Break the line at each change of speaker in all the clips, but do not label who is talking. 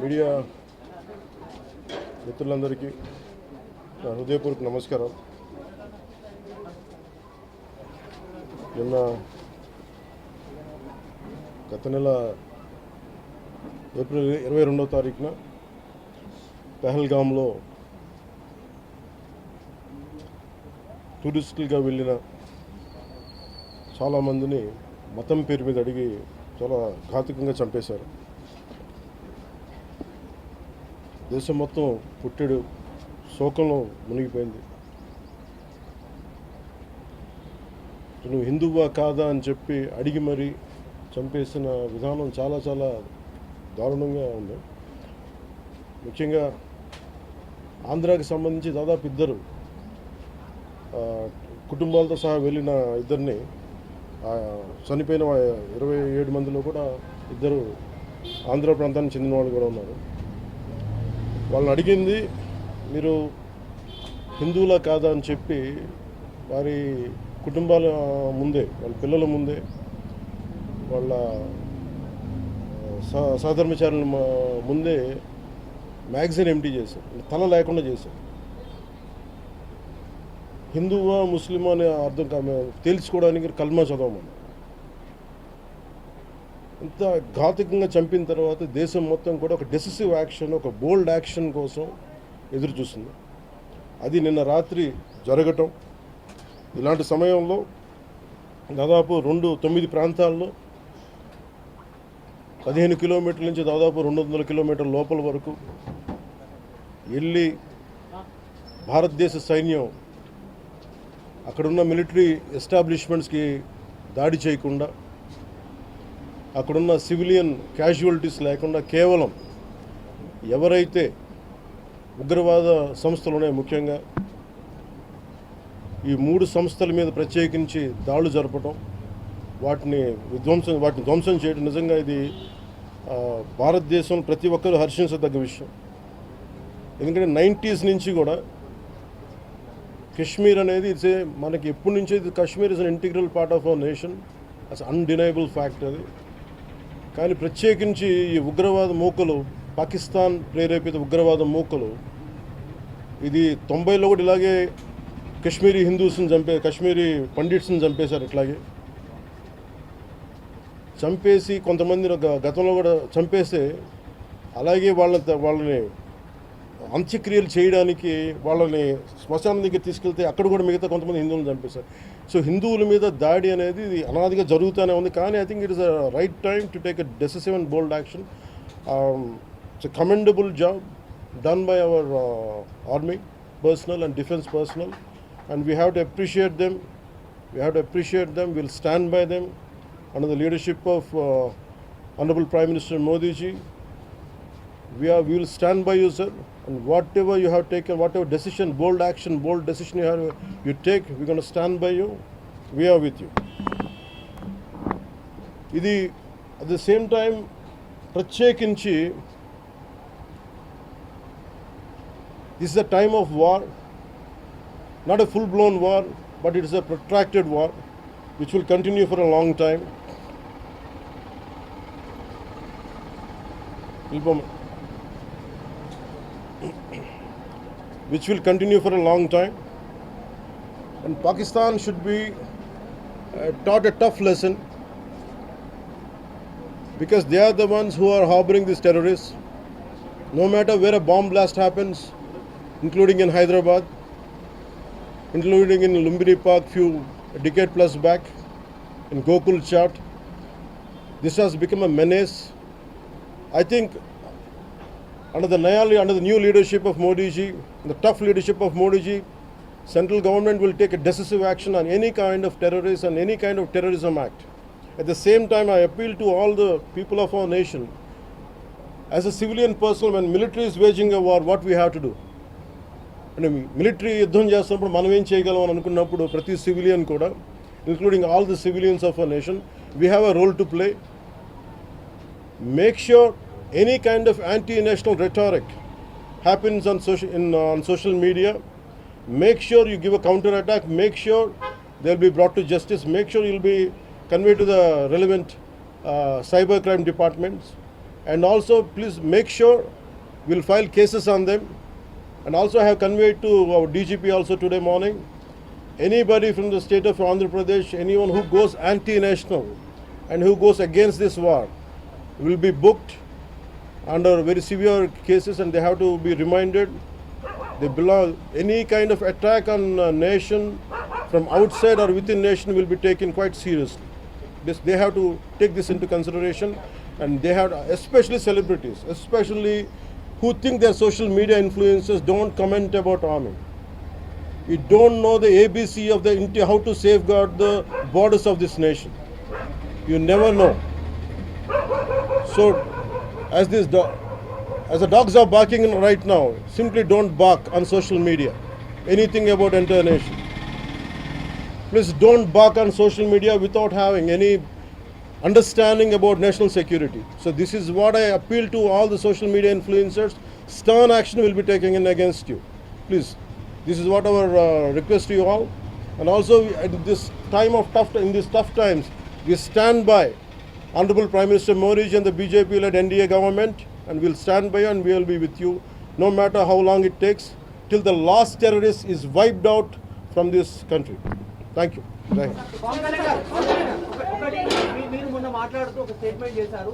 Media మిత్రులందరికీ నా హృదయపూర్వక నమస్కారం. నిన్న గత నెల ఏప్రిల్ 22వ తారీఖున పెహల్గాంలో టూరిస్టులుగా వెళ్ళిన చాలామందిని మతం పేరు మీద అడిగి చాలా ఘాతుకంగా చంపేశారు. దేశం మొత్తం పుట్టెడు శోకంలో మునిగిపోయింది. నువ్వు హిందువా కాదా అని చెప్పి అడిగి మరీ చంపేసిన విధానం చాలా చాలా దారుణంగా ఉంది. ముఖ్యంగా ఆంధ్రాకి సంబంధించి దాదాపు ఇద్దరు కుటుంబాలతో సహా వెళ్ళిన ఇద్దరిని చనిపోయిన 27 మందిలో కూడా ఇద్దరు ఆంధ్ర ప్రాంతానికి చెందిన వాళ్ళు కూడా ఉన్నారు. వాళ్ళని అడిగింది మీరు హిందువులా కాదా అని చెప్పి వారి కుటుంబాల ముందే, వాళ్ళ పిల్లల ముందే, వాళ్ళ సహధర్మచారుల ముందే మ్యాగజైన్ ఎంటీ చేశారు, తల లేకుండా చేశారు. హిందువా ముస్లిమా అనే అర్థం తేల్చుకోవడానికి కల్మా చదవమని. ఇంత ఘాతుకంగా చంపిన తర్వాత దేశం మొత్తం కూడా ఒక డెసిసివ్ యాక్షన్, ఒక బోల్డ్ యాక్షన్ కోసం ఎదురు చూస్తుంది. అది నిన్న రాత్రి జరగటం. ఇలాంటి సమయంలో దాదాపు 9 ప్రాంతాల్లో 15 కిలోమీటర్ల నుంచి దాదాపు 200 కిలోమీటర్ల లోపల వరకు వెళ్ళి భారతదేశ సైన్యం అక్కడున్న మిలిటరీ ఎస్టాబ్లిష్మెంట్స్కి దాడి చేయకుండా, అక్కడున్న సివిలియన్ క్యాజువాలిటీస్ లేకుండా కేవలం ఎవరైతే ఉగ్రవాద సంస్థలు ఉన్నాయో, ముఖ్యంగా ఈ 3 సంస్థల మీద ప్రత్యేకించి దాడులు జరపడం, వాటిని ధ్వంసం చేయడం నిజంగా ఇది భారతదేశం ప్రతి ఒక్కరూ హర్షించదగ్గ విషయం. ఎందుకంటే 90s నుంచి కూడా కశ్మీర్ అనేది మనకి ఎప్పటి నుంచో Kashmir is an integral part of our nation, as undeniable fact అది. కానీ ప్రత్యేకించి ఈ ఉగ్రవాద మూకలు, పాకిస్తాన్ ప్రేరేపిత ఉగ్రవాద మూకలు, ఇది 90లో కూడా ఇలాగే కశ్మీరీ హిందూస్ని కశ్మీరీ పండిట్స్ని చంపేశారు. ఇట్లాగే చంపేసి కొంతమంది గతంలో కూడా చంపేస్తే అలాగే వాళ్ళని అంత్యక్రియలు చేయడానికి వాళ్ళని శ్మశానం దగ్గర తీసుకెళ్తే అక్కడ కూడా మిగతా కొంతమంది హిందువులను చంపేశారు. సో హిందువుల మీద దాడి అనేది ఇది అనాదిగా జరుగుతూనే ఉంది. కానీ I think it is a right time to take a decisive and bold action. It's a commendable job done by our army personnel and defense personnel, and we have to appreciate them. We'll stand by them under the leadership of Honorable Prime Minister Modi ji. We will stand by you, sir, and whatever you have taken, whatever decision, bold action, bold decision you take, we're going to stand by you. We are with you. Idi at the same time ప్రత్యేకించి this is a time of war, not a full-blown war, but it is a protracted war which will continue for a long time. Which will continue for a long time, and Pakistan should be taught a tough lesson, because they are the ones who are harboring these terrorists. No matter where a bomb blast happens, including in Hyderabad, including in Lumbini Park a decade plus back, in Gokul Chat, this has become a menace. I think under the new leadership of Modi ji, the tough leadership of Modi ji, central government will take a decisive action on any kind of terrorist and any kind of terrorism act. At the same time, I appeal to all the people of our nation, as a civilian person, when military is waging a war, what we have to do? అంటే military యుద్ధం చేస్తున్నప్పుడు మనం ఏం చేయగలం అని అనుకున్నప్పుడు ప్రతి civilian కూడా, including all the civilians of our nation, we have a role to play. Make sure any kind of anti-national rhetoric happens on social media. Make sure you give a counter attack. Make sure they'll be brought to justice. Make sure you'll be conveyed to the relevant cybercrime departments. And also, please make sure we'll file cases on them. And also, I have conveyed to our DGP also today morning, anybody from the state of Andhra Pradesh, anyone who goes anti-national and who goes against this war will be booked under very severe cases, and they have to be reminded they belong. Any kind of attack on a nation from outside or within nation will be taken quite seriously. They have to take this into consideration, and they have, especially celebrities, especially who think they're social media influencers, don't comment about arming. You don't know the ABC of the how to safeguard the borders of this nation. You never know. So, as the dogs are barking right now, simply don't bark on social media anything about entire nation. Please don't bark on social media without having any understanding about national security. So this is what I appeal to all the social media influencers. Stern action will be taken in against you. Please, this is what our request to you all. And also at this time of in these tough times, we stand by Honorable Prime Minister Modi and the BJP-led NDA government, and we'll stand by you and we will be with you, no matter how long it takes, till the last terrorist is wiped out from this country. Thank you. Thank you.
మీరు మొన్న మాట్లాడుతూ ఒక statement చేశారు,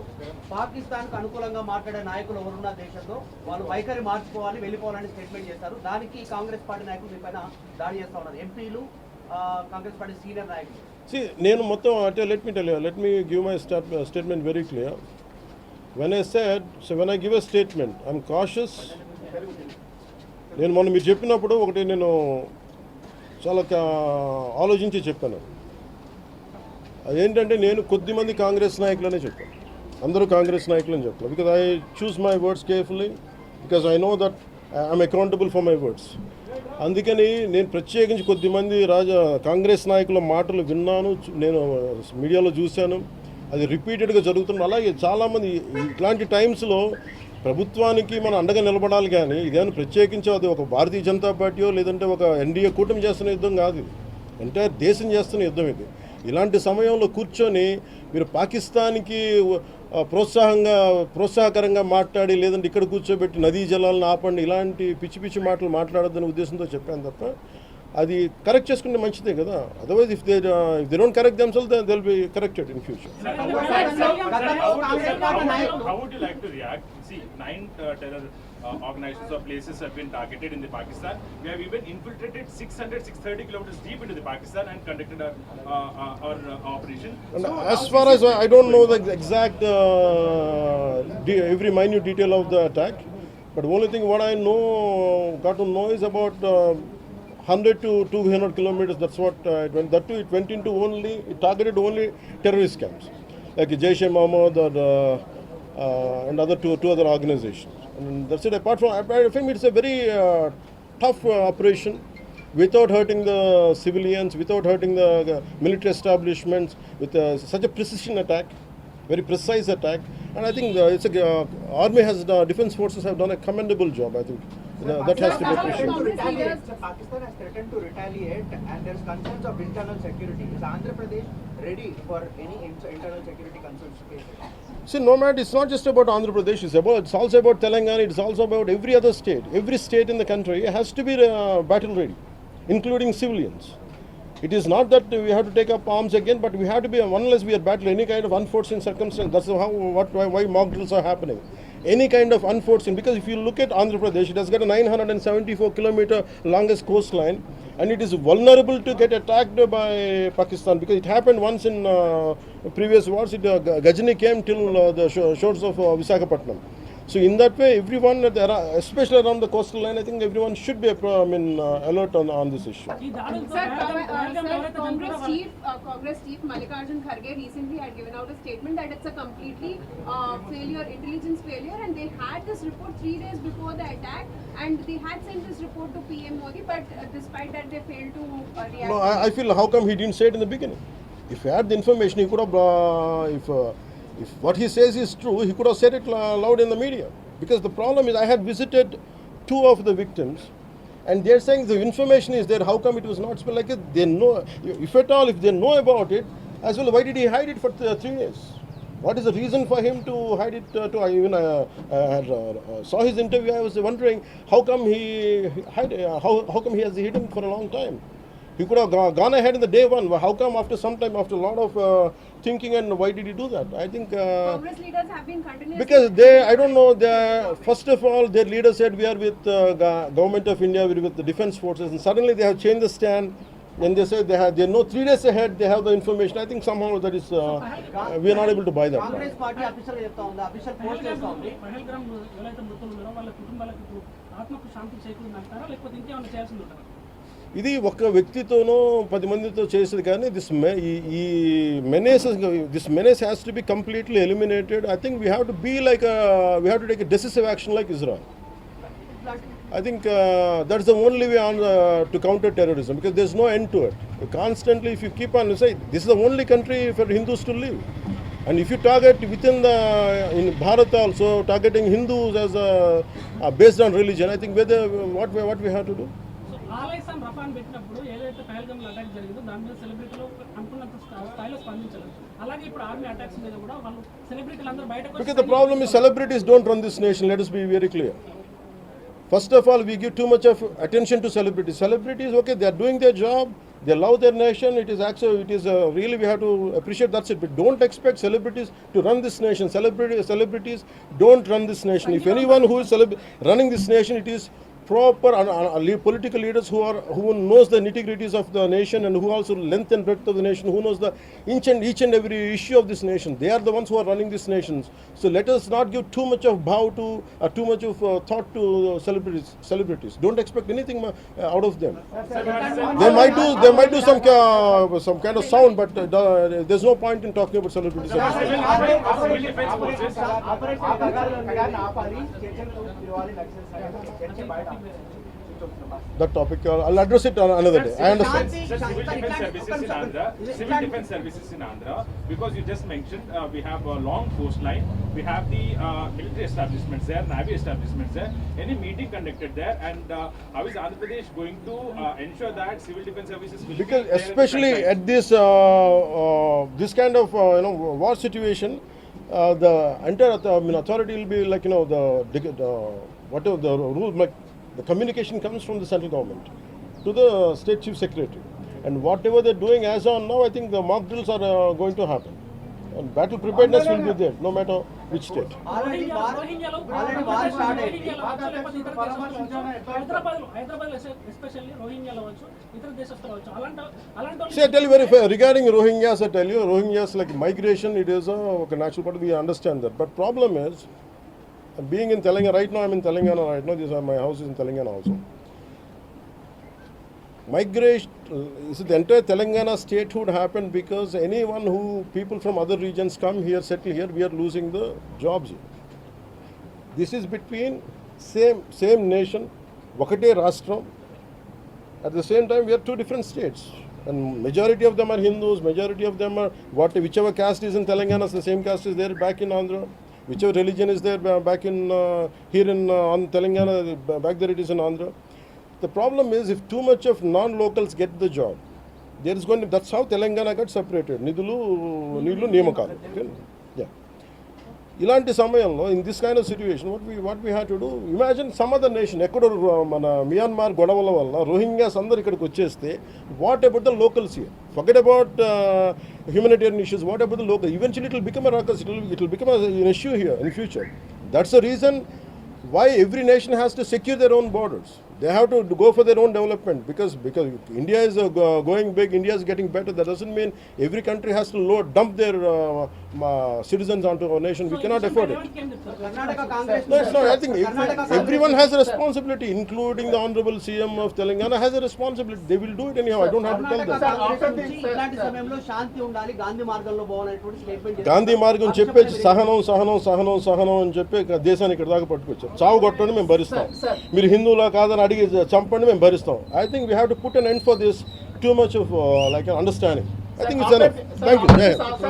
పాకిస్తాన్ కు అనుకూలంగా మాట్లాడే నాయకులు ఎవరున్న దేశంలో వాళ్ళు వైఖరి మార్చుకోవాలి, వెళ్ళిపోవాలని స్టేట్మెంట్ చేశారు. దానికి కాంగ్రెస్ పార్టీ నాయకులు మీ పైన దాడి చేస్తా ఉన్నారు, ఎంపీలు, కాంగ్రెస్ పార్టీ సీనియర్ నాయకులు.
See, నేను మొత్తం అంటే let me give my statement very clear. When I said, so when I give a statement, I'm cautious. నేను మొన్న మీరు చెప్పినప్పుడు ఒకటి నేను చాలా ఆలోచించి చెప్పాను. అదేంటంటే నేను కొద్దిమంది కాంగ్రెస్ నాయకులనే చెప్పాను, అందరూ కాంగ్రెస్ నాయకులని చెప్పాను. Because I choose my words carefully, because I know that I'm accountable for my words. అందుకని నేను ప్రత్యేకించి కొద్దిమంది కాంగ్రెస్ నాయకుల మాటలు విన్నాను, నేను మీడియాలో చూశాను, అది రిపీటెడ్గా జరుగుతుంది. అలాగే చాలామంది ఇట్లాంటి టైమ్స్లో ప్రభుత్వానికి మనం అండగా నిలబడాలి, కానీ ఇదేమైనా ప్రత్యేకించి అది ఒక భారతీయ జనతా పార్టీయో లేదంటే ఒక ఎన్డీఏ కూటమి చేస్తున్న యుద్ధం కాదు, ఇది ఎంటైర్ దేశం చేస్తున్న యుద్ధం ఇది. ఇలాంటి సమయంలో కూర్చొని మీరు పాకిస్తాన్కి ప్రోత్సాహకరంగా మాట్లాడి లేదంటే ఇక్కడ కూర్చోబెట్టి నదీ జలాలను ఆపండి, ఇలాంటి పిచ్చి పిచ్చి మాటలు మాట్లాడొద్దనే ఉద్దేశంతో చెప్పాను తప్ప, అది కరెక్ట్ చేసుకుంటే మంచిదే కదా. Otherwise if they don't correct themselves then they will be corrected in future.
How would you like to react? See, 9 terror organizations or places have been targeted in the Pakistan. We have even infiltrated 630 kilometers deep into the Pakistan and conducted our operation.
And so as far as I don't know the exact every minute detail of the attack, but the only thing what I got to know is about 100 to 200 kilometers. That's what it went. That too, it went into it targeted only terrorist camps like Jaish-e-Mohammed and other two other organizations. And that's it. Apart from, I think it's a very tough operation, without hurting the civilians, without hurting the military establishments, with such a precision attack, very precise attack. And I think army defense forces have done a commendable job. I think that has to be appreciated.
Pakistan has threatened to retaliate, and there's concerns of internal security. Is Andhra Pradesh ready for any internal security concerns?
See, no matter, it's not just about Andhra Pradesh, it's also about Telangana, it's also about every other state. Every state in the country has to be battle ready, including civilians. It is not that we have to take up arms again, but we have to be, unless we are battling any kind of unforeseen circumstance. That's why mock drills are happening. Any kind of unforeseen, because if you look at Andhra Pradesh, it has got a 974 kilometer longest coastline, and it is vulnerable to get attacked by Pakistan, because it happened once in previous wars. Gajini came till the shores of Visakhapatnam. So in that way, everyone, especially around the coastal line, I think everyone should be alert on this issue.
Sir, Congress Chief Mallikarjun Kharge recently had given out a statement that it's a completely intelligence failure, and they had this report 3 days before the attack, and they had sent this report to PM Modi, but despite that they failed to react.
No, I feel, how come he didn't say it in the beginning? If he had the information, he could have, if what he says is true, he could have said it loud in the media. Because the problem is, I had visited 2 of the victims, and they're saying the information is there. How come it was not spelled like it? They know, if at all, if they know about it, as well, why did he hide it for 3 days? What is the reason for him to hide it? I even saw his interview. I was wondering how come he hide. How come he has hidden for a long time? He could have gone ahead in the day one. How come after some time, after a lot of thinking, and why did he do that? I think
Congress leaders have been continuously
because they, I don't know. First of all, their leader said we are with government of India, we are with the defense forces, and suddenly they have changed the stand. And they say they know 3 days ahead they have the information. I think somehow that is we are not able to buy that.
Congress party official గా చెప్తా ఉంది, official post చేస్తా ఉంది.
పహల్గామ్ ఎవరైతే మృతులు ఉన్నారో వాళ్ళ కుటుంబాలకు ఇప్పుడు ఆత్మకు శాంతి చేకూరిందంటారా లేకపోతే ఇంకేమైనా చేయాల్సింది ఉంటారా?
ఇది ఒక వ్యక్తితోనో 10 మందితో చేసేది కానీ ఈ menace has to be completely eliminated. I think we have to be like we have to take a decisive action like Israel. I think that's the only way on to counter terrorism, because there's no end to it. Constantly, if you keep on saying this is the only country for Hindus to live, and if you target within in Bharat also targeting Hindus as based on religion, I think what we have to do.
So ఆలైసం రఫాన్ పెట్టినప్పుడు ఏదైతే Pahalgam attack జరిగిందో దాని మీద సెలబ్రిటీలు అనుకున్నంత స్థాయిలో స్పందించలేదు. అలాగే ఇప్పుడు ఆర్మీ అటాక్స్ మీద కూడా వాళ్ళు సెలబ్రిటీలు అందరూ బయటకు
Because the problem is celebrities don't run this nation. Let us be very clear. First of all, we give too much of attention to celebrities. Celebrities, okay, they are doing their job. They love their nation. It is actually, really we have to appreciate. That's it. But don't expect celebrities to run this nation. Celebrities don't run this nation. If anyone who is running this nation, it is proper political leaders who knows the nitty-gritties of the nation, and who also length and breadth of the nation, who knows the each and every issue of this nation. They are the ones who are running this nation. So let us not give too much of too much of thought to celebrities. Don't expect anything out of them. They might do some kind of sound, but there's no point in talking about celebrities. That topic, I'll address it on another day. I understand.
Civil defense services in Andhra, because you just mentioned we have a long coastline, we have the military establishments there, navy establishments there. Any meeting conducted there, and how is Andhra Pradesh going to ensure that civil defense services will
Because
be there
especially
at
at this kind of war situation, the entire authority will be like whatever the rules, like the communication comes from the central government to the state chief secretary, and whatever they're doing as on now, I think the mock drills are going to happen, and battle preparedness will be there no matter which state.
Already war start అయింది.
Hyderabad especially రోహింగ్యాలో వచ్చు, ఇతర దేశస్తులు వచ్చు, అలాంటి
See, I tell you very fair regarding Rohingyas. I tell you, Rohingyas, like migration, it is a natural part. We understand that, but problem is, being in Telangana right now, I'm in Telangana right now. My house is in Telangana also. Migration, the entire Telangana statehood happened because people from other regions come here, settle here. We are losing the jobs here. This is between same nation, Vakate Rashtra. At the same time, we are two different states, and majority of them are Hindus. Majority of them are whichever caste is in Telangana, the same caste is there back in Andhra. Whichever religion is there back in here in Telangana, back there it is in Andhra. The problem is, if too much of non-locals get the job, that's how Telangana got separated. Nidulu Niyamakalu. Yeah. ఇలాంటి సమయంలో in this kind of situation, what we have to do, imagine some other nation, ఎక్కడో మన Myanmar గొడవల వల్ల Rohingyas అందరు ఇక్కడికి వచ్చేస్తే, what about the locals here? Forget about humanitarian issues. What about the local? Eventually it will become a ruckus. It will become an issue here in future. That's the reason why every nation has to secure their own borders. They have to go for their own development, because India is going big, India is getting better. That doesn't mean every country has to dump their citizens onto our nation. We cannot afford it.
Karnataka Congress
No, it's not. I think everyone has a responsibility, including the Honorable CM of Telangana has a responsibility. They will do it anyhow. I don't have to tell them.
ఇలాంటి సమయంలో శాంతి ఉండాలి, గాంధీ మార్గంలో పోవాలనేటువంటి statement
Gandhi మార్గం చెప్పేసి సహనం అని చెప్పి దేశాన్ని ఇక్కడ దాకా పట్టుకొచ్చారు. చావు కొట్టండి మేము భరిస్తాం, మీరు హిందువులా కాదని అడిగి చంపండి మేము భరిస్తాం. I think we have to put an end for this too much of like an understanding. I think it's enough. Thank you.